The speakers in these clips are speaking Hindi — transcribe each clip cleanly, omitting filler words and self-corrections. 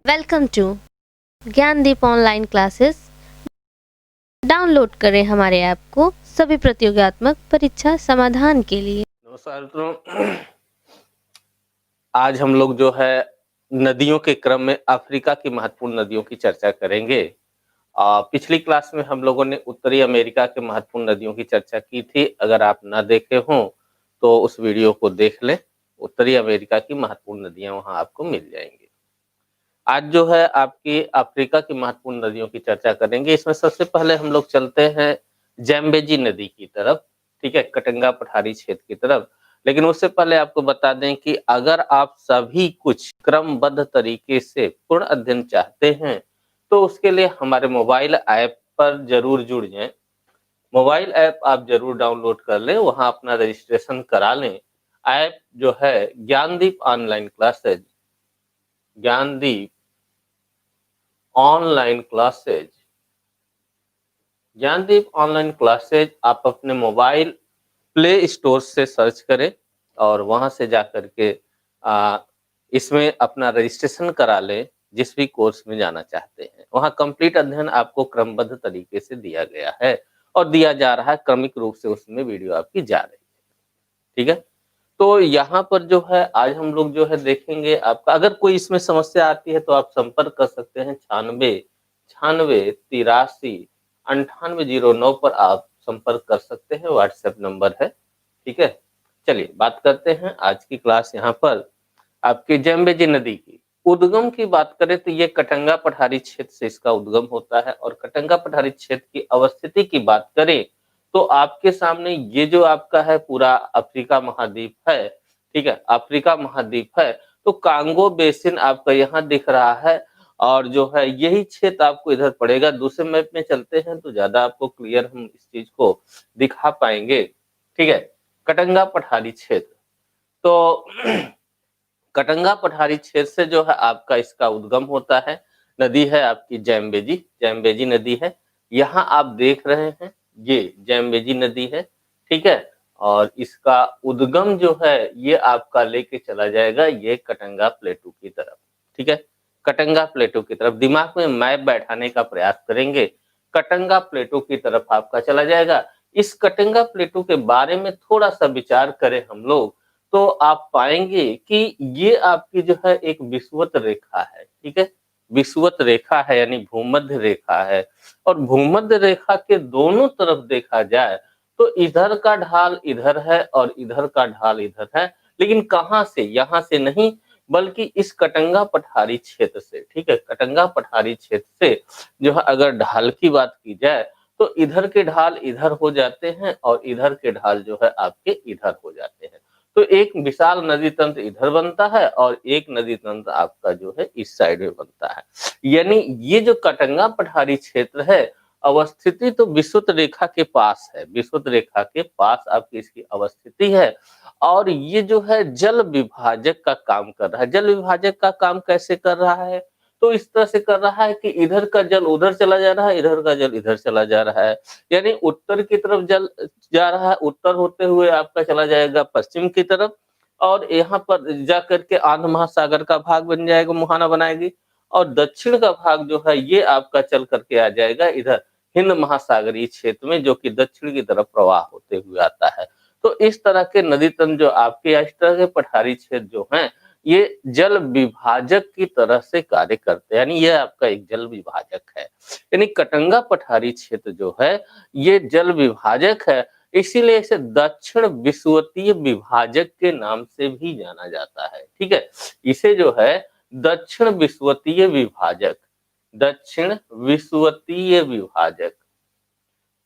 Welcome to Gyandeep online classes. Download करें हमारे ऐप को सभी प्रतियोगात्मक परीक्षा समाधान के लिए। नमस्कार मित्रों, आज हम लोग जो है नदियों के क्रम में अफ्रीका की महत्वपूर्ण नदियों की चर्चा करेंगे। पिछली क्लास में हम लोगों ने उत्तरी अमेरिका के महत्वपूर्ण नदियों की चर्चा की थी। अगर आप ना देखे हों तो उस वीडियो को देख लें। उत्तरी अमेरिका की महत्वपूर्ण नदियां वहां आपको मिल जाएंगी। आज जो है आपकी अफ्रीका की महत्वपूर्ण नदियों की चर्चा करेंगे। इसमें सबसे पहले हम लोग चलते हैं जैम्बेजी नदी की तरफ, ठीक है, कटंगा पठारी क्षेत्र की तरफ। लेकिन उससे पहले आपको बता दें कि अगर आप सभी कुछ क्रमबद्ध तरीके से पूर्ण अध्ययन चाहते हैं तो उसके लिए हमारे मोबाइल ऐप पर जरूर जुड़ जाएं। मोबाइल ऐप आप जरूर डाउनलोड कर लें, वहां अपना रजिस्ट्रेशन करा लें। ऐप जो है Gyandeep online classes, Gyandeep online classes, Gyandeep online classes आप अपने मोबाइल प्ले स्टोर से सर्च करें और वहां से जाकर के इसमें अपना रजिस्ट्रेशन करा लें। जिस भी कोर्स में जाना चाहते हैं वहां कंप्लीट अध्ययन आपको क्रमबद्ध तरीके से दिया गया है और दिया जा रहा है, क्रमिक रूप से उसमें वीडियो आपकी जा रही है, ठीक है। तो यहाँ पर जो है आज हम लोग जो है देखेंगे आपका, अगर कोई इसमें समस्या आती है तो आप संपर्क कर सकते हैं 96 96 83 9809 पर आप संपर्क कर सकते हैं, व्हाट्सएप नंबर है, ठीक है। चलिए बात करते हैं आज की क्लास यहाँ पर आपके जैम्बेजी नदी की उद्गम की बात करें तो ये कटंगा पठारी क्षेत्र से इसका उद्गम होता है। और कटंगा पठारी क्षेत्र की अवस्थिति की बात करें तो आपके सामने ये जो आपका है पूरा अफ्रीका महाद्वीप है, ठीक है, अफ्रीका महाद्वीप है। तो कांगो बेसिन आपका यहाँ दिख रहा है और जो है यही क्षेत्र आपको इधर पड़ेगा। दूसरे मैप में चलते हैं तो ज्यादा आपको क्लियर हम इस चीज को दिखा पाएंगे, ठीक है। कटंगा पठारी क्षेत्र, तो कटंगा पठारी क्षेत्र से जो है आपका इसका उद्गम होता है। नदी है आपकी जैम्बेजी, जैम्बेजी नदी है। यहाँ आप देख रहे हैं ये जैम्बेजी नदी है, ठीक है। और इसका उद्गम जो है ये आपका लेके चला जाएगा ये कटंगा प्लेटू की तरफ, ठीक है, कटंगा प्लेटू की तरफ। दिमाग में मैप बैठाने का प्रयास करेंगे, कटंगा प्लेटू की तरफ आपका चला जाएगा। इस कटंगा प्लेटू के बारे में थोड़ा सा विचार करें हम लोग तो आप पाएंगे कि ये आपकी जो है एक विषुवत रेखा है, ठीक है, विषुवत रेखा है यानी भूमध्य रेखा है। और भूमध्य रेखा के दोनों तरफ देखा जाए तो इधर का ढाल इधर है और इधर का ढाल इधर है, लेकिन कहाँ से, यहाँ से नहीं बल्कि इस कटंगा पठारी क्षेत्र से, ठीक है, कटंगा पठारी क्षेत्र से जो है अगर ढाल की बात की जाए तो इधर के ढाल इधर हो जाते हैं और इधर के ढाल जो है आपके इधर हो जाते हैं। तो एक विशाल नदी तंत्र इधर बनता है और एक नदी तंत्र आपका जो है इस साइड में बनता है। यानी ये जो कटंगा पठारी क्षेत्र है अवस्थिति तो विषुवत रेखा के पास है, विषुवत रेखा के पास आपकी इसकी अवस्थिति है। और ये जो है जल विभाजक का काम कर रहा है। जल विभाजक का काम कैसे कर रहा है तो इस तरह से कर रहा है कि इधर का जल उधर चला जा रहा है, इधर का जल इधर चला जा रहा है। यानी उत्तर की तरफ जल जा रहा है, उत्तर होते हुए आपका चला जाएगा पश्चिम की तरफ और यहाँ पर जाकर के आंध्र महासागर का भाग बन जाएगा, मुहाना बनाएगी। और दक्षिण का भाग जो है ये आपका चल करके आ जाएगा इधर हिंद महासागरीय क्षेत्र में, जो कि दक्षिण की तरफ प्रवाह होते हुए आता है। तो इस तरह के नदी तंत्र जो आपके इस तरह के पठारी क्षेत्र जो हैं ये जल विभाजक की तरह से कार्य करते हैं, यानी ये आपका एक जल विभाजक है। यानी कटंगा पठारी क्षेत्र जो है ये जल विभाजक है, इसीलिए इसे दक्षिण विषुवतीय विभाजक के नाम से भी जाना जाता है, ठीक है। इसे जो है दक्षिण विषुवतीय विभाजक, दक्षिण विषुवतीय विभाजक,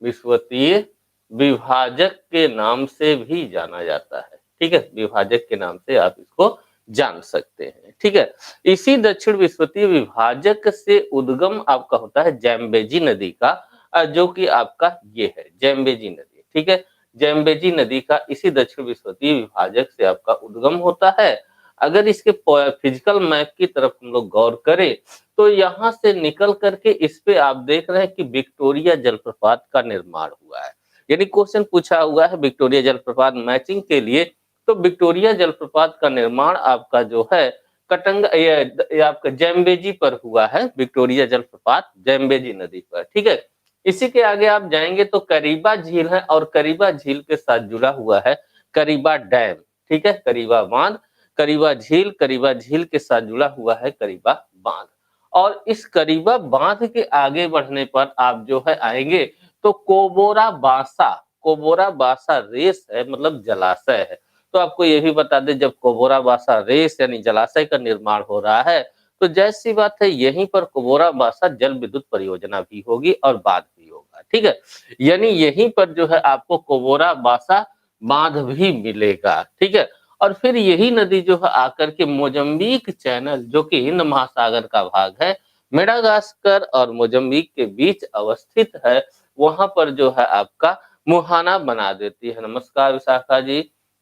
विषुवतीय विभाजक के नाम से भी जाना जाता है, ठीक है, विभाजक के नाम से आप इसको जान सकते हैं, ठीक है। इसी दक्षिण विषुवतीय विभाजक से उद्गम आपका होता है जैम्बेजी नदी का, जो कि आपका ये है जैम्बेजी नदी, ठीक है। जैम्बेजी नदी का इसी दक्षिण विषुवतीय विभाजक से आपका उद्गम होता है। अगर इसके फिजिकल मैप की तरफ हम लोग गौर करें तो यहाँ से निकल करके इस पे आप देख रहे हैं कि विक्टोरिया जलप्रपात का निर्माण हुआ है। यदि क्वेश्चन पूछा हुआ है विक्टोरिया जलप्रपात मैचिंग के लिए तो विक्टोरिया जलप्रपात का निर्माण आपका जो है कटंगा ये आपका जैम्बेजी पर हुआ है, विक्टोरिया जलप्रपात जैम्बेजी नदी पर, ठीक है। इसी के आगे आप जाएंगे तो करीबा झील है और करीबा झील के साथ जुड़ा हुआ है करीबा डैम, ठीक है, करीबा बांध, करीबा झील के साथ जुड़ा हुआ है करीबा बांध। और इस करीबा बांध के आगे बढ़ने पर आप जो है आएंगे तो कोबोरा बासा रेस है, मतलब जलाशय है। तो आपको ये भी बता दें, जब कोबोरा बासा रेस यानी जलाशय का निर्माण हो रहा है तो जैसी सी बात है यहीं पर कोबोरा बासा जल विद्युत परियोजना भी होगी और बांध भी होगा, ठीक है। यानी यहीं पर जो है आपको कोबोरा बासा बांध भी मिलेगा, ठीक है। और फिर यही नदी जो है आकर के मोजम्बिक चैनल, जो कि हिंद महासागर का भाग है, मेडागास्कर और मोजम्बिक के बीच अवस्थित है, वहां पर जो है आपका मुहाना बना देती है। नमस्कार विशाखा जी,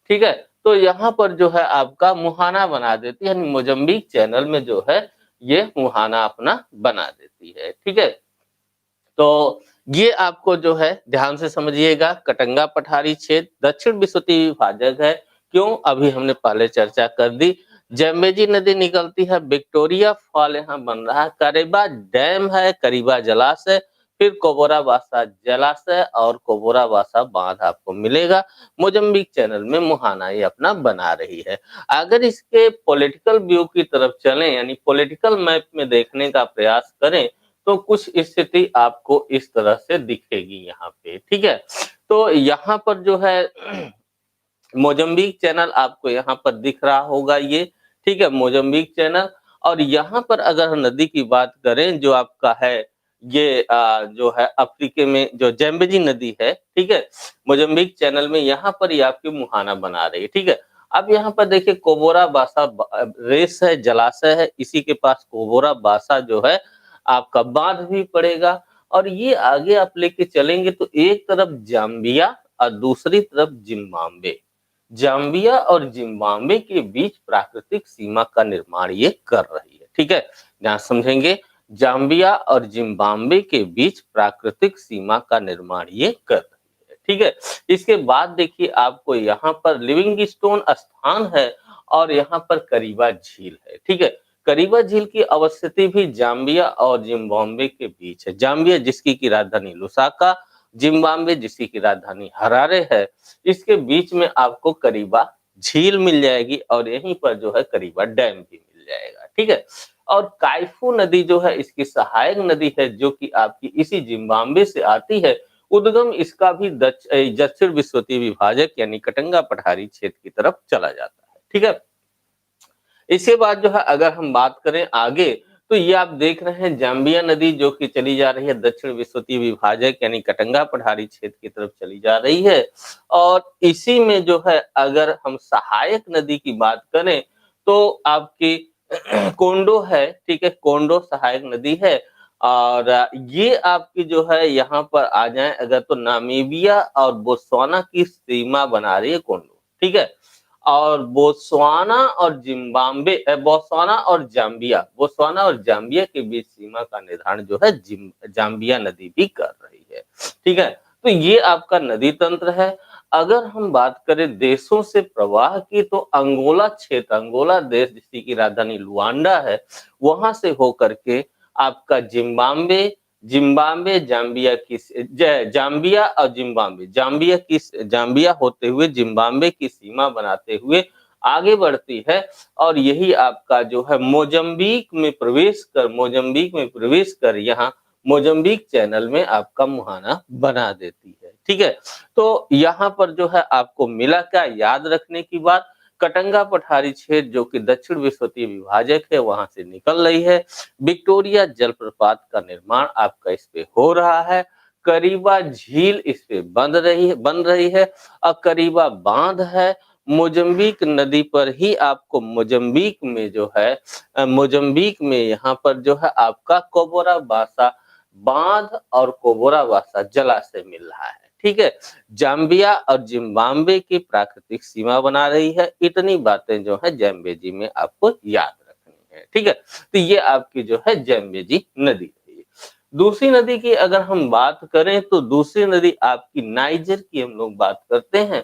ठीक है। तो यहाँ पर जो है आपका मुहाना बना देती है, यानी मोजम्बिक चैनल में जो है ये मुहाना अपना बना देती है, ठीक है। तो ये आपको जो है ध्यान से समझिएगा, कटंगा पठारी क्षेत्र दक्षिण विश्वती विभाजक है। क्यों? अभी हमने पहले चर्चा कर दी। जैम्बेजी नदी निकलती है, विक्टोरिया फॉल यहाँ बन रहा है, करीबा डैम है, करीबा जलाशय, फिर कोबोरा बासा जलाशय और कोबोरा बासा बांध आपको मिलेगा। मोजम्बिक चैनल में मुहाना ये अपना बना रही है। अगर इसके पॉलिटिकल व्यू की तरफ चलें, यानी पॉलिटिकल मैप में देखने का प्रयास करें, तो कुछ स्थिति आपको इस तरह से दिखेगी यहाँ पे, ठीक है। तो यहाँ पर जो है मोजम्बिक चैनल आपको यहाँ पर दिख रहा होगा ये, ठीक है, मोजम्बिक चैनल। और यहाँ पर अगर नदी की बात करें जो आपका है ये जो है अफ्रीका में जो जैम्बेजी नदी है, ठीक है, मोजम्बिक चैनल में यहाँ पर ये आपकी मुहाना बना रही है, ठीक है। अब यहाँ पर देखिए कोबोरा बासा रेस है, जलाशय है, इसी के पास कोबोरा बासा जो है आपका बांध भी पड़ेगा। और ये आगे आप लेके चलेंगे तो एक तरफ जाम्बिया और दूसरी तरफ जिम्बाब्वे, जाम्बिया और जिम्बाब्वे के बीच प्राकृतिक सीमा का निर्माण ये कर रही है, ठीक है। ध्यान समझेंगे, जाम्बिया और जिम्बाब्वे के बीच प्राकृतिक सीमा का निर्माण ये कर रही है, ठीक है। इसके बाद देखिए आपको यहाँ पर लिविंगस्टोन स्थान है और यहाँ पर करीबा झील है, ठीक है। करीबा झील की अवस्थिति भी जाम्बिया और जिम्बाब्वे के बीच है। जाम्बिया जिसकी की राजधानी लुसाका, जिम्बाब्वे जिसकी की राजधानी हरारे है, इसके बीच में आपको करीबा झील मिल जाएगी और यहीं पर जो है करीबा डैम भी मिल जाएगा, ठीक है। और काइफू नदी जो है इसकी सहायक नदी है, जो कि आपकी इसी जिम्बाब्वे से आती है। उद्गम इसका भी दक्षिण विश्वती विभाजक यानी कटंगा पठारी क्षेत्र की तरफ चला जाता है, ठीक है। इसके बाद जो है अगर हम बात करें आगे, तो ये आप देख रहे हैं जाम्बिया नदी जो कि चली जा रही है दक्षिण विश्वती विभाजक यानी कटंगा पठारी क्षेत्र की तरफ चली जा रही है। और इसी में जो है अगर हम सहायक नदी की बात करें तो आपकी कोंडो है, ठीक है, कोंडो सहायक नदी है। और ये आपकी जो है यहाँ पर आ जाए अगर तो नामीबिया और बोत्सवाना की सीमा बना रही है कोंडो, ठीक है। और बोत्सवाना और जाम्बिया के बीच सीमा का निर्धारण जो है जाम्बिया नदी भी कर रही है, ठीक है। तो ये आपका नदी तंत्र है। अगर हम बात करें देशों से प्रवाह की तो अंगोला क्षेत्र, अंगोला देश जिसकी की राजधानी लुआंडा है, वहां से होकर के आपका जिम्बाब्वे, जिम्बाब्वे जाम्बिया की जाम्बिया और जिम्बाब्वे, जाम्बिया होते हुए जिम्बाब्वे की सीमा बनाते हुए आगे बढ़ती है। और यही आपका जो है मोजम्बिक में प्रवेश कर यहाँ मोजम्बिक चैनल में आपका मुहाना बना देती है, ठीक है। तो यहाँ पर जो है आपको मिला क्या, याद रखने की बात, कटंगा पठारी क्षेत्र जो कि दक्षिण विश्वती विभाजक है वहां से निकल रही है। विक्टोरिया जलप्रपात का निर्माण आपका इस पे हो रहा है। करीबा झील इस पे बन रही है और करीबा बांध है। मोजम्बिक नदी पर ही आपको मोजम्बिक में जो है मोजम्बिक में यहाँ पर जो है आपका कोबोरा बासा बांध और कोबोरा बासा जलाशय मिल रहा है, ठीक है। जाम्बिया और जिम्बाब्वे की प्राकृतिक सीमा बना रही है। इतनी बातें जो है जैम्बेजी में आपको याद रखनी है, ठीक है। तो ये आपकी जो है जैम्बेजी नदी है। दूसरी नदी की अगर हम बात करें तो दूसरी नदी आपकी नाइजर की हम लोग बात करते हैं।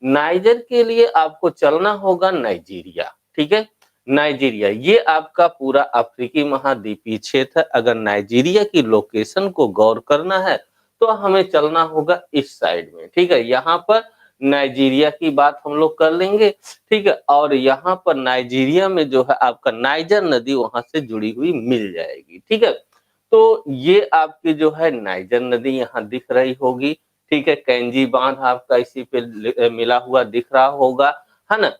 नाइजर के लिए आपको चलना होगा नाइजीरिया, ठीक है। नाइजीरिया, ये आपका पूरा अफ्रीकी महाद्वीपीय क्षेत्र है। अगर नाइजीरिया की लोकेशन को गौर करना है तो हमें चलना होगा इस साइड में, ठीक है। यहाँ पर नाइजीरिया की बात हम लोग कर लेंगे, ठीक है। और यहाँ पर नाइजीरिया में जो है आपका नाइजर नदी वहां से जुड़ी हुई मिल जाएगी, ठीक है। तो ये आपकी जो है नाइजर नदी यहाँ दिख रही होगी, ठीक है। कैंजी बांध आपका इसी पे मिला हुआ दिख रहा होगा, है ना।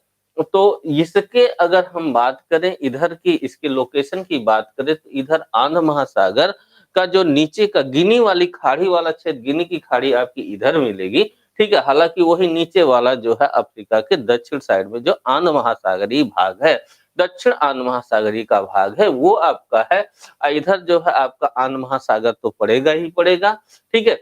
तो इसके अगर हम बात करें इधर की, इसके लोकेशन की बात करें तो इधर आंध्र महासागर का जो नीचे का गिनी वाली खाड़ी वाला क्षेत्र, गिनी की खाड़ी आपकी इधर मिलेगी, ठीक है। हालांकि वही नीचे वाला जो है अफ्रीका के दक्षिण साइड में जो आंध्र महासागरीय भाग है, दक्षिण आंध्र महासागरीय का भाग है वो आपका है। इधर जो है आपका आंध्र महासागर तो पड़ेगा ही पड़ेगा, ठीक है।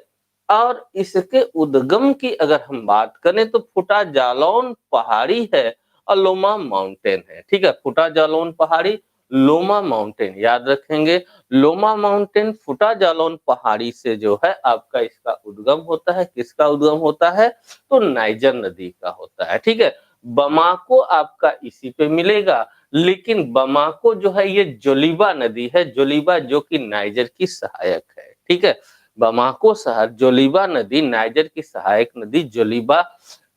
और इसके उद्गम की अगर हम बात करें तो फुटा जालौन पहाड़ी है और लोमा माउंटेन है, ठीक है। फुटा जालौन पहाड़ी, लोमा माउंटेन याद रखेंगे। लोमा माउंटेन फुटा जालौन पहाड़ी से जो है आपका इसका उद्गम होता है। किसका उद्गम होता है? तो नाइजर नदी का होता है, ठीक है। बमाको आपका इसी पे मिलेगा, लेकिन बमाको जो है ये जोलीबा नदी है, जोलीबा जो कि नाइजर की सहायक है, ठीक है। बमाको शहर जोलीबा नदी नाइजर की सहायक नदी जोलीबा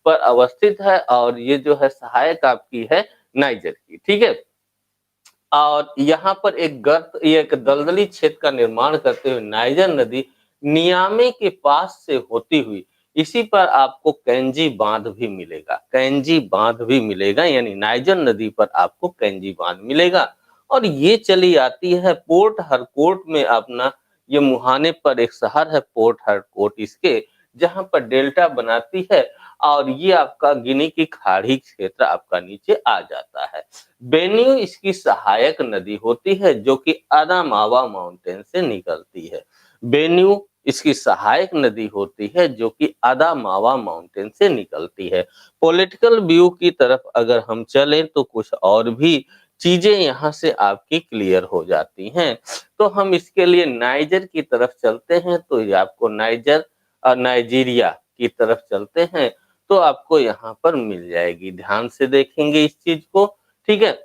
पर अवस्थित है और ये जो है सहायक आपकी है नाइजर की, ठीक है। और यहाँ पर एक गर्त, ये एक दलदली क्षेत्र का निर्माण करते हुए नाइजर नदी नियामे के पास से होती हुई इसी पर आपको कैंजी बांध भी मिलेगा, कैंजी बांध भी मिलेगा, यानी नाइजर नदी पर आपको कैंजी बांध मिलेगा। और ये चली आती है पोर्ट हरकोर्ट में अपना, ये मुहाने पर एक शहर है पोर्ट हरकोर्ट इसके, जहां पर डेल्टा बनाती है और ये आपका गिनी की खाड़ी क्षेत्र आपका नीचे आ जाता है। बेन्यू इसकी सहायक नदी होती है जो कि अदामावा माउंटेन से निकलती है। बेन्यू इसकी सहायक नदी होती है जो कि अदामावा माउंटेन से निकलती है। पॉलिटिकल व्यू की तरफ अगर हम चलें तो कुछ और भी चीजें यहाँ से आपकी क्लियर हो जाती हैं। तो हम इसके लिए नाइजर की तरफ चलते हैं, तो ये आपको नाइजर और नाइजीरिया की तरफ चलते हैं तो आपको यहाँ पर मिल जाएगी। ध्यान से देखेंगे इस चीज को, ठीक है।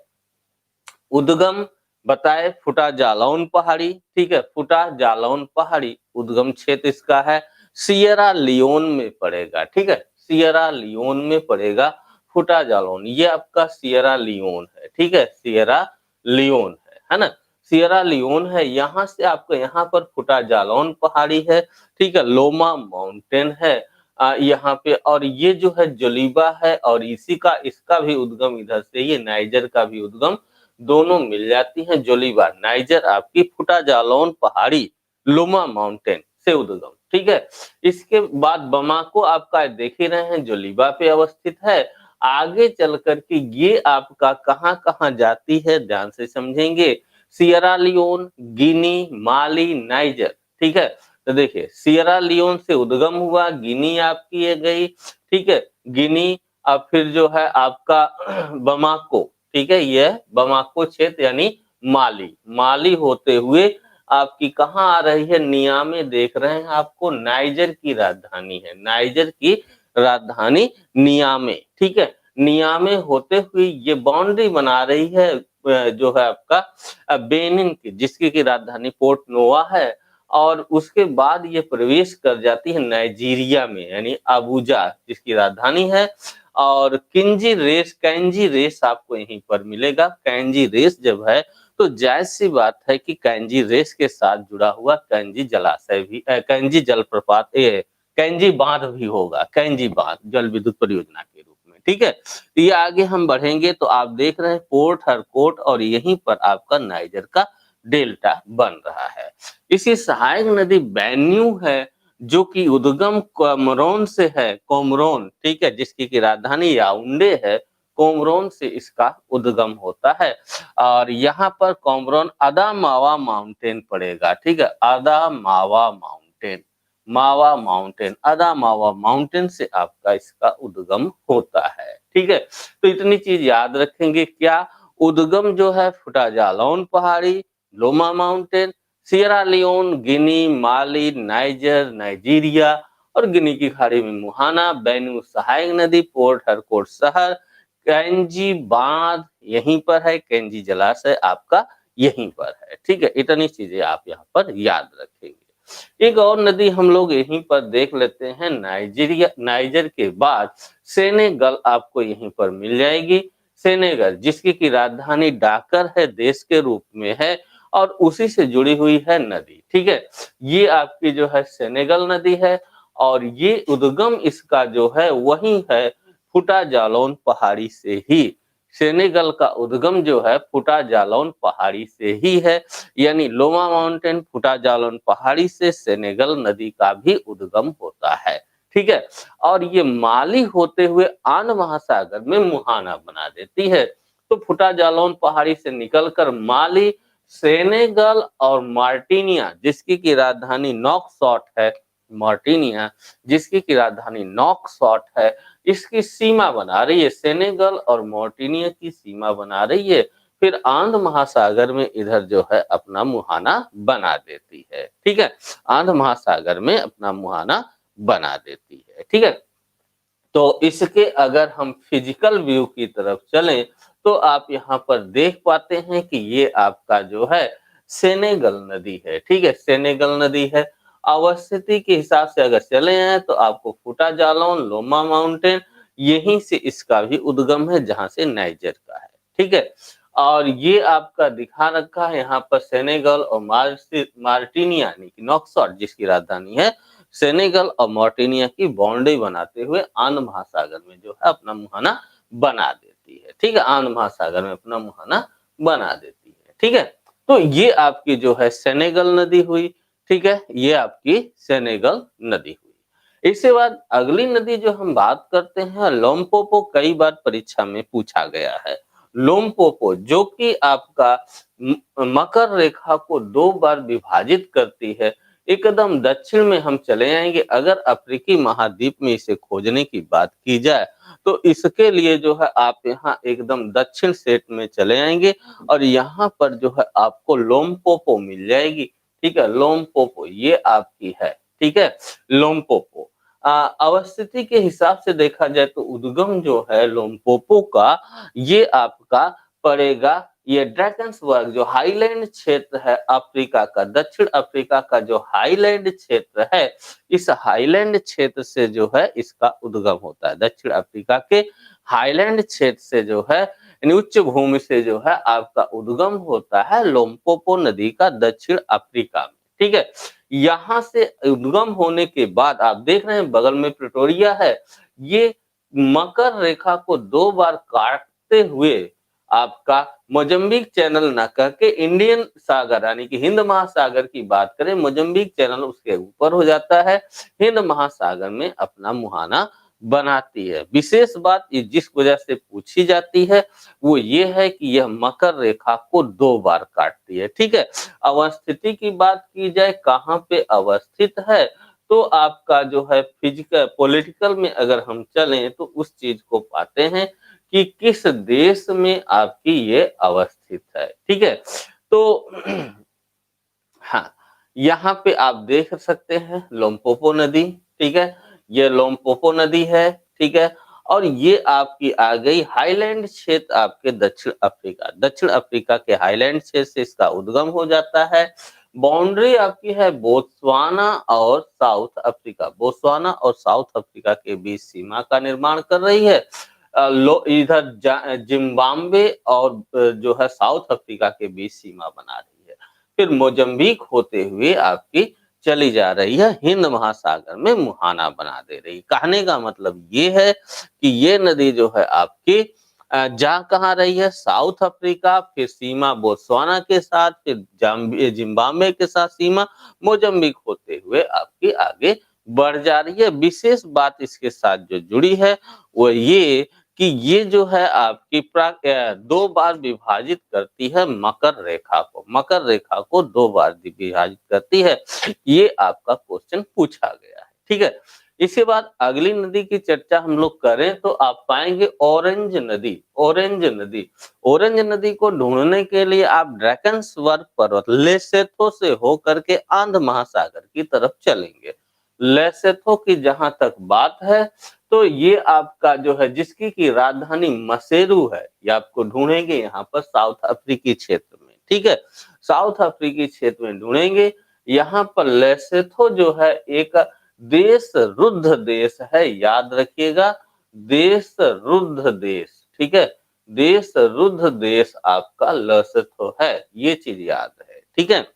उद्गम बताए फुटा जालौन पहाड़ी, ठीक है। फुटा जालौन पहाड़ी उद्गम क्षेत्र इसका है सियरा लियोन में पड़ेगा, ठीक है। सियरा लियोन में पड़ेगा फुटा जालौन, ये आपका सियरा लियोन है, ठीक है। सियरा लियोन है ना। सियरा लियोन है, यहाँ से आपको यहाँ पर फुटा जालौन पहाड़ी है, ठीक है। लोमा माउंटेन है यहाँ पे, और ये जो है जोलीबा है और इसी का इसका भी उद्गम इधर से, ये नाइजर का भी उद्गम दोनों मिल जाती हैं। जोलीबा नाइजर आपकी फुटा जालौन पहाड़ी लोमा माउंटेन से उद्गम, ठीक है। इसके बाद बमाको आपका देख ही रहे हैं जोलीबा पे अवस्थित है। आगे चल करके ये आपका कहाँ कहाँ जाती है ध्यान से समझेंगे। सियरा लियोन, गिनी, माली, नाइजर, ठीक है। तो देखिए सियरा लियोन से उद्गम हुआ, गिनी आपकी ये गई, ठीक है। गिनी अब फिर जो है आपका बमाको, ठीक है। ये बमाको क्षेत्र यानी माली, माली होते हुए आपकी कहाँ आ रही है? नियामे देख रहे हैं आपको, नाइजर की राजधानी है, नाइजर की राजधानी नियामे, ठीक है। नियामे होते हुए ये बाउंड्री बना रही है जो है आपका बेनिन की, जिसकी की राजधानी पोर्ट नोवा है। और उसके बाद ये प्रवेश कर जाती है नाइजीरिया में, यानी अबूजा जिसकी राजधानी है। और कैंजी रेस आपको यहीं पर मिलेगा। कैंजी रेस जब है तो जायज सी बात है कि कैंजी रेस के साथ जुड़ा हुआ कैंजी जलाशय भी, कैंजी जलप्रपात, कैंजी बांध भी होगा, कैंजी बांध जल विद्युत परियोजना के रूप में, ठीक है। तो ये आगे हम बढ़ेंगे तो आप देख रहे हैं पोर्ट हरकोर्ट और यहीं पर आपका नाइजर का डेल्टा बन रहा है। इसी सहायक नदी बेन्यू है जो कि उद्गम कोमरोन से है, कोमरोन, ठीक है, जिसकी की राजधानी याउंडे है। कोमरोन से इसका उद्गम होता है और यहाँ पर कोमरोन अदामावा माउंटेन पड़ेगा, ठीक है। अदामावा माउंटेन, मावा माउंटेन, अदामावा माउंटेन से आपका इसका उद्गम होता है, ठीक है। तो इतनी चीज याद रखेंगे, क्या उद्गम जो है फुटा जालौन पहाड़ी, लोमा माउंटेन, सियरा लियोन, गिनी, माली, नाइजर, नाइजीरिया और गिनी की खाड़ी में मुहाना, बेन्यू सहायक नदी, पोर्ट हरकोर्ट शहर, कैंजी बांध यहीं पर है, कैंजी जलाशय आपका यहीं पर है। ठीक है, इतनी चीजें आप यहाँ पर याद रखेंगे। एक और नदी हम लोग यहीं पर देख लेते हैं, नाइजर के बाद सेनेगल आपको यहीं पर मिल जाएगी। सेनेगल जिसकी की राजधानी डाकर है, देश के रूप में है और उसी से जुड़ी हुई है नदी। ठीक है, ये आपकी जो है सेनेगल नदी है और ये उद्गम इसका जो है वही है फुटा जालौन पहाड़ी से ही। सेनेगल का उद्गम जो है फुटा जालौन पहाड़ी से ही है, यानी लोमा माउंटेन फुटा जालौन पहाड़ी से सेनेगल नदी का भी उद्गम होता है। ठीक है, और ये माली होते हुए आंध महासागर में मुहाना बना देती है। तो फुटा जालौन पहाड़ी से निकलकर माली, सेनेगल और मार्टिनिया जिसकी की राजधानी नॉकसॉट है, मार्टिनिया जिसकी की राजधानी नॉकसॉट है, इसकी सीमा बना रही है, सेनेगल और मार्टिनिया की सीमा बना रही है। फिर आंध महासागर में इधर जो है अपना मुहाना बना देती है। ठीक है, आंध महासागर में अपना मुहाना बना देती है। ठीक है, तो इसके अगर हम फिजिकल व्यू की तरफ चलें तो आप यहाँ पर देख पाते हैं कि ये आपका जो है सेनेगल नदी है। ठीक है, सेनेगल नदी है। अवस्थिति के हिसाब से अगर चले हैं तो आपको फुटा जालौन, लोमा माउंटेन यहीं से इसका भी उद्गम है जहां से नाइजर का है। ठीक है, और ये आपका दिखा रखा है यहाँ पर सेनेगल और मार्टिनिया यानी कि नॉक्सॉट जिसकी राजधानी है, सेनेगल और मार्टिनिया की बाउंड्री बनाते हुए आंध महासागर में जो है अपना मुहाना बना देती है। ठीक है, आंध महासागर में अपना मुहाना बना देती है। ठीक है, तो ये आपकी जो है सेनेगल नदी हुई। ठीक है, ये आपकी सेनेगल नदी हुई। इसके बाद अगली नदी जो हम बात करते हैं लोम्पोपो, कई बार परीक्षा में पूछा गया है। लोम्पोपो जो कि आपका मकर रेखा को 2 बार विभाजित करती है। एकदम दक्षिण में हम चले जाएंगे, अगर अफ्रीकी महाद्वीप में इसे खोजने की बात की जाए तो इसके लिए जो है आप यहाँ एकदम दक्षिण सेट में चले आएंगे और यहाँ पर जो है आपको लोम्पोपो मिल जाएगी। ठीक है, लोम्पोपो ये आपकी है। ठीक है, लोम्पोपो अवस्थिति के हिसाब से देखा जाए तो उद्गम जो है लोम्पोपो का ये आपका पड़ेगा, ये ड्रैगन्सबर्ग जो हाईलैंड क्षेत्र है अफ्रीका का, दक्षिण अफ्रीका का जो हाईलैंड क्षेत्र है, इस हाईलैंड क्षेत्र से जो है इसका उद्गम होता है। दक्षिण अफ्रीका के हाईलैंड क्षेत्र से जो है उच्च भूमि से जो है आपका उद्गम होता है लोम्पोपो नदी का दक्षिण अफ्रीका में। ठीक है, यहाँ से उद्गम होने के बाद आप देख रहे हैं बगल में प्रिटोरिया है, ये मकर रेखा को 2 बार काटते हुए आपका मोजम्बिक चैनल ना करके इंडियन सागर यानी कि हिंद महासागर की बात करें, मोजम्बिक चैनल उसके ऊपर हो जाता है, हिंद महासागर में अपना मुहाना बनाती है। विशेष बात ये जिस वजह से पूछी जाती है वो ये है कि यह मकर रेखा को 2 बार काटती है। ठीक है, अवस्थिति की बात की जाए कहाँ पे अवस्थित है तो आपका जो है फिजिकल पॉलिटिकल में अगर हम चलें तो उस चीज को पाते हैं कि किस देश में आपकी ये अवस्थित है। ठीक है, तो हाँ, यहाँ पे आप देख सकते हैं लोम्पोपो नदी। ठीक है, ये लोम्पोपो नदी है। ठीक है, और ये आपकी आ गई हाईलैंड क्षेत्र आपके दक्षिण अफ्रीका, दक्षिण अफ्रीका के हाईलैंड क्षेत्र से इसका उद्गम हो जाता है। बाउंड्री आपकी है बोत्सवाना और साउथ अफ्रीका, बोत्सवाना और साउथ अफ्रीका के बीच सीमा का निर्माण कर रही है। इधर जिम्बाब्वे और जो है साउथ अफ्रीका के बीच सीमा बना रही है। फिर मोजम्बिक होते हुए आपकी चली जा रही है, हिंद महासागर में मुहाना बना दे रही। कहने का मतलब ये है कि ये नदी जो है आपकी जा कहाँ रही है, साउथ अफ्रीका, फिर सीमा बोत्सवाना के साथ, फिर जिम्बाब्वे के साथ सीमा, मोजम्बिक होते हुए आपकी आगे बढ़ जा रही है। विशेष बात इसके साथ जो जुड़ी है वो ये कि ये जो है आपकी 2 बार विभाजित करती है मकर रेखा को, मकर रेखा को 2 बार विभाजित करती है। ये आपका क्वेश्चन पूछा गया है। ठीक है, इसके बाद अगली नदी की चर्चा हम लोग करें तो आप पाएंगे ऑरेंज नदी। ऑरेंज नदी, ऑरेंज नदी को ढूंढने के लिए आप ड्रैगन्सबर्ग पर्वत लेसोथो से होकर के आंध महासागर की तरफ चलेंगे। लेसोथो की जहां तक बात है तो ये आपका जो है जिसकी की राजधानी मसेरू है, ये आपको ढूंढेंगे यहाँ पर साउथ अफ्रीकी क्षेत्र में, ठीक है। साउथ अफ्रीकी क्षेत्र में ढूंढेंगे, यहाँ पर लेसोथो जो है एक देश रुद्ध देश है, याद रखिएगा, देश रुद्ध देश, ठीक है। देश रुद्ध देश आपका लेसोथो है, ये चीज याद है, ठीक है।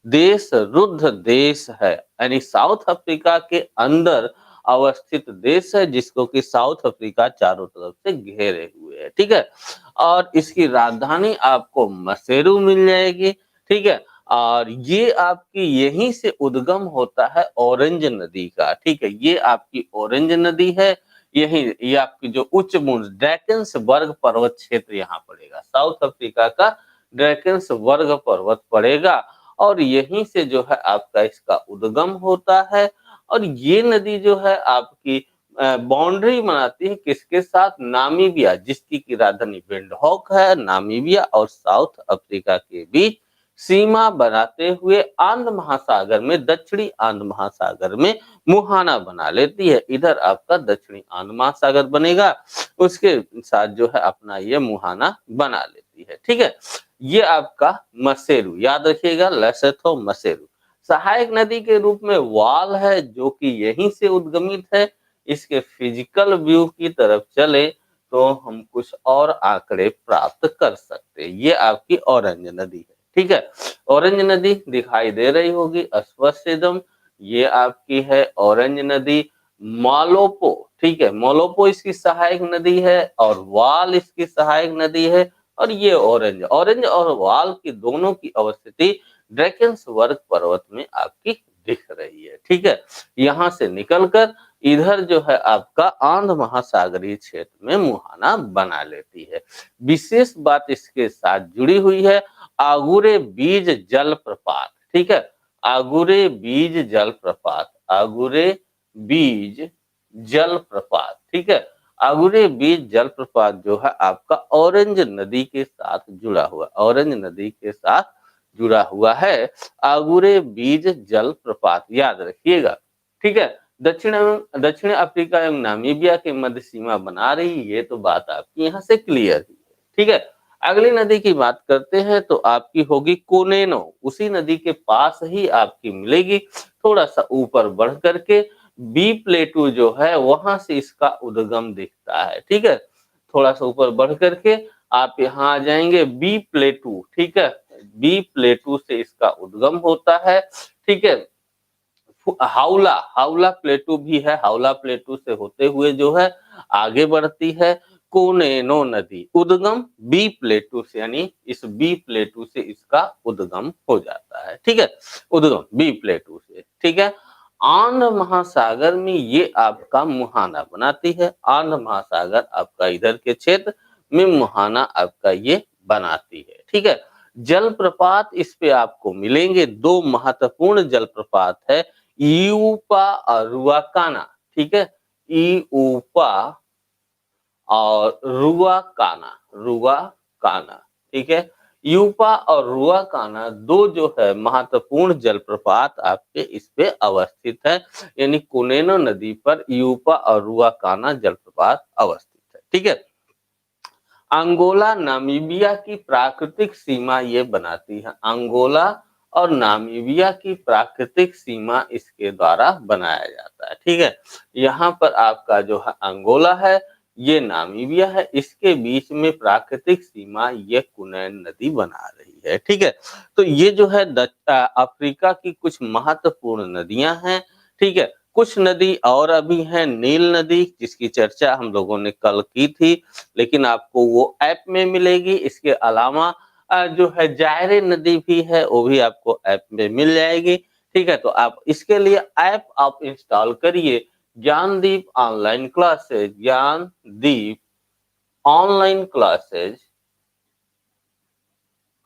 देश रुद्ध देश है, यानी साउथ अफ्रीका के अंदर अवस्थित देश है जिसको कि साउथ अफ्रीका चारों तरफ से घेरे हुए है, ठीक है। और इसकी राजधानी आपको मसेरू मिल जाएगी, ठीक है। और ये आपकी यहीं से उद्गम होता है ऑरेंज नदी का, ठीक है। ये आपकी ऑरेंज नदी है, यही ये आपकी जो उच्च ड्रैकेंस वर्ग पर्वत क्षेत्र यहाँ पड़ेगा, साउथ अफ्रीका का ड्रैकेंस वर्ग पर्वत पड़ेगा और यहीं से जो है आपका इसका उद्गम होता है। और ये नदी जो है आपकी बाउंड्री बनाती है किसके साथ, नामीबिया, जिसकी की राजधानी विंडहॉक है, नामीबिया और साउथ अफ्रीका के बीच सीमा बनाते हुए आंध्र महासागर में, दक्षिणी आंध्र महासागर में मुहाना बना लेती है। इधर आपका दक्षिणी आंध्र महासागर बनेगा, उसके साथ जो है अपना ये मुहाना बना लेती है, ठीक है। ये आपका मसेरू, याद रखिएगा, लेसोथो मसेरू। सहायक नदी के रूप में वाल है जो कि यहीं से उद्गमित है। इसके फिजिकल व्यू की तरफ चले तो हम कुछ और आंकड़े प्राप्त कर सकते हैं। ये आपकी ऑरेंज नदी है, ठीक है। ऑरेंज नदी दिखाई दे रही होगी स्पष्ट एकदम, ये आपकी है ऑरेंज नदी। मालोपो, ठीक है, मालोपो इसकी सहायक नदी है और वाल इसकी सहायक नदी है। और ये ऑरेंज और वाल की दोनों की अवस्थिति ड्रैकेंस वर्ग पर्वत में आपकी दिख रही है, ठीक है। यहाँ से निकलकर इधर जो है आपका आंध्र महासागरीय क्षेत्र में मुहाना बना लेती है। विशेष बात इसके साथ जुड़ी हुई है आगुरे बीज जलप्रपात, ठीक है। आगुरे बीज जलप्रपात, आगुरे बीज जलप्रपात, ठीक है। आगुरे बीज जलप्रपात जो है आपका ऑरेंज नदी के साथ जुड़ा हुआ, ऑरेंज नदी के साथ जुड़ा हुआ है आगुरे बीज जलप्रपात, याद रखिएगा, ठीक है। दक्षिण अफ्रीका एवं नामीबिया के मध्य सीमा बना रही, ये तो बात आपकी यहाँ से क्लियर है, ठीक है। अगली नदी की बात करते हैं तो आपकी होगी कोनेनो, उसी नदी के पास ही आपकी मिलेगी, थोड़ा सा ऊपर बढ़ करके बी प्लेटू जो है वहां से इसका उद्गम दिखता है, ठीक है। थोड़ा सा ऊपर बढ़ करके आप यहाँ आ जाएंगे बी प्लेटू, ठीक है। बी प्लेटू से इसका उद्गम होता है, ठीक है। हावला, हावला प्लेटू भी है, हावला प्लेटू से होते हुए जो है आगे बढ़ती है कोनेनो नदी, उद्गम बी प्लेटू से, यानी इस बी प्लेटू से इसका उद्गम हो जाता है, ठीक है। उद्गम बी प्लेटू से, ठीक है। आंध्र महासागर में ये आपका मुहाना बनाती है, आंध्र महासागर आपका इधर के क्षेत्र में मुहाना आपका ये बनाती है, ठीक है। जलप्रपात इस पे आपको मिलेंगे, दो महत्वपूर्ण जलप्रपात है, यूपा और रुआकाना, ठीक है। यूपा और रुआकाना, रुआकाना, ठीक है। यूपा और रुआकाना दो जो है महत्वपूर्ण जलप्रपात आपके इस पे अवस्थित है, यानी कुनेनो नदी पर यूपा और रुआकाना जलप्रपात अवस्थित है, ठीक है। अंगोला नामीबिया की प्राकृतिक सीमा ये बनाती है, अंगोला और नामीबिया की प्राकृतिक सीमा इसके द्वारा बनाया जाता है, ठीक है। यहाँ पर आपका जो है अंगोला है, ये नामीबिया है, इसके बीच में प्राकृतिक सीमा ये कुनैन नदी बना रही है, ठीक है। तो ये जो है अफ्रीका की कुछ महत्वपूर्ण नदियां हैं, ठीक है। कुछ नदी और अभी हैं, नील नदी जिसकी चर्चा हम लोगों ने कल की थी, लेकिन आपको वो ऐप में मिलेगी। इसके अलावा जो है जायरे नदी भी है, वो भी आपको ऐप में मिल जाएगी, ठीक है। तो आप इसके लिए ऐप आप इंस्टॉल करिए, Gyandeep online classes, Gyandeep online classes,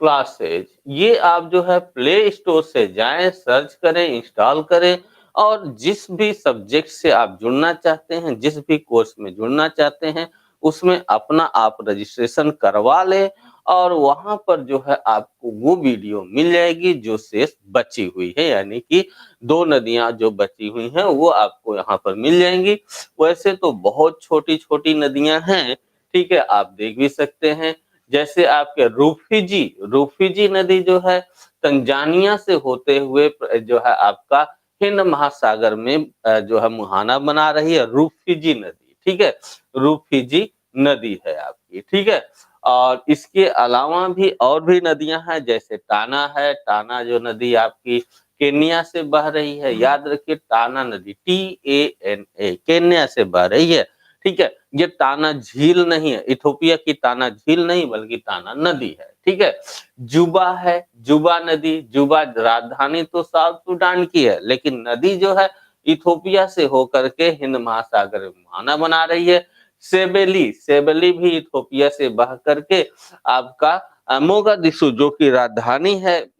classes, ये आप जो है प्ले स्टोर से जाएं, सर्च करें, इंस्टॉल करें और जिस भी सब्जेक्ट से आप जुड़ना चाहते हैं, जिस भी कोर्स में जुड़ना चाहते हैं, उसमें अपना आप रजिस्ट्रेशन करवा लें और वहां पर जो है आपको वो वीडियो मिल जाएगी जो शेष बची हुई है, यानी कि 2 नदियां जो बची हुई हैं वो आपको यहाँ पर मिल जाएंगी। वैसे तो बहुत छोटी-छोटी नदियां हैं, ठीक है, आप देख भी सकते हैं। जैसे आपके रूफीजी नदी जो है तंजानिया से होते हुए जो है आपका हिंद महासागर में जो है मुहाना बना रही है रूफीजी नदी, ठीक है, रूफीजी नदी है आपकी, ठीक है। और इसके अलावा भी और भी नदियां हैं, जैसे टाना है, टाना जो नदी आपकी केन्या से बह रही है, याद रखिए टाना नदी TANA केन्या से बह रही है, ठीक है। ये टाना झील नहीं है, इथोपिया की टाना झील नहीं बल्कि टाना नदी है, ठीक है। जुबा है, जुबा नदी, जुबा राजधानी तो साउथ सूडान की है, लेकिन नदी जो है इथोपिया से होकर के हिंद महासागर में मुहाना बना रही है। सेबेली भी इथोपिया से बह करके आपका मोगादिशु जो कि राजधानी है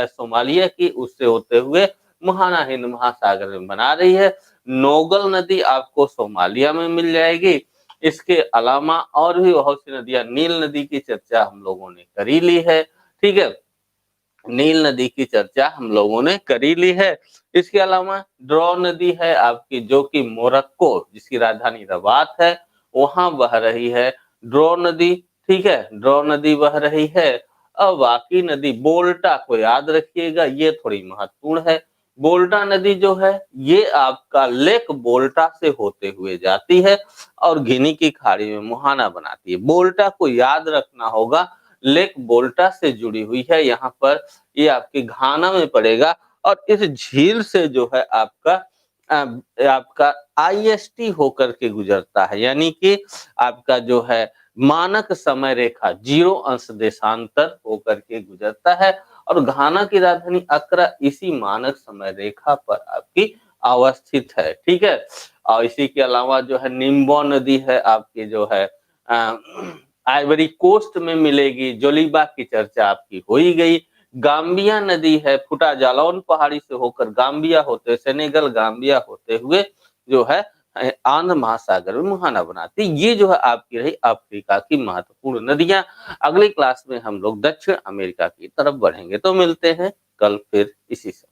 सोमालिया की, उससे होते हुए मुहाना हिंद महासागर में बना रही है। नोगल नदी आपको सोमालिया में मिल जाएगी। इसके अलावा और भी बहुत सी नदियां, नील नदी की चर्चा हम लोगों ने कर ही ली है, ठीक है, नील नदी की चर्चा हम लोगों ने कर ही ली है। इसके अलावा ड्रॉ नदी है आपकी जो कि मोरक्को जिसकी राजधानी रबात है वहां बह रही है ड्रॉ नदी, ठीक है, ड्रॉ नदी बह रही है। अब बाकी नदी बोल्टा को याद रखिएगा, ये थोड़ी महत्वपूर्ण है। बोल्टा नदी जो है ये आपका लेक बोल्टा से होते हुए जाती है और गिनी की खाड़ी में मुहाना बनाती है। बोल्टा को याद रखना होगा, लेक बोल्टा से जुड़ी हुई है, यहाँ पर ये आपके घाना में पड़ेगा और इस झील से जो है आपका IST होकर के गुजरता है, यानी कि आपका जो है मानक समय रेखा 0 अंश देशांतर होकर के गुजरता है और घाना की राजधानी अक्रा इसी मानक समय रेखा पर आपकी अवस्थित है, ठीक है। और इसी के अलावा जो है निम्बो नदी है आपकी जो है आइवरी कोस्ट में मिलेगी, जोलीबा की चर्चा आपकी हो ही गई। गाम्बिया नदी है, फुटा जालौन पहाड़ी से होकर गाम्बिया होते सेनेगल गाम्बिया होते हुए जो है आंध्र महासागर में मुहाना बनाती। ये जो है आपकी रही अफ्रीका की महत्वपूर्ण नदियां। अगली क्लास में हम लोग दक्षिण अमेरिका की तरफ बढ़ेंगे, तो मिलते हैं कल फिर इसी समय।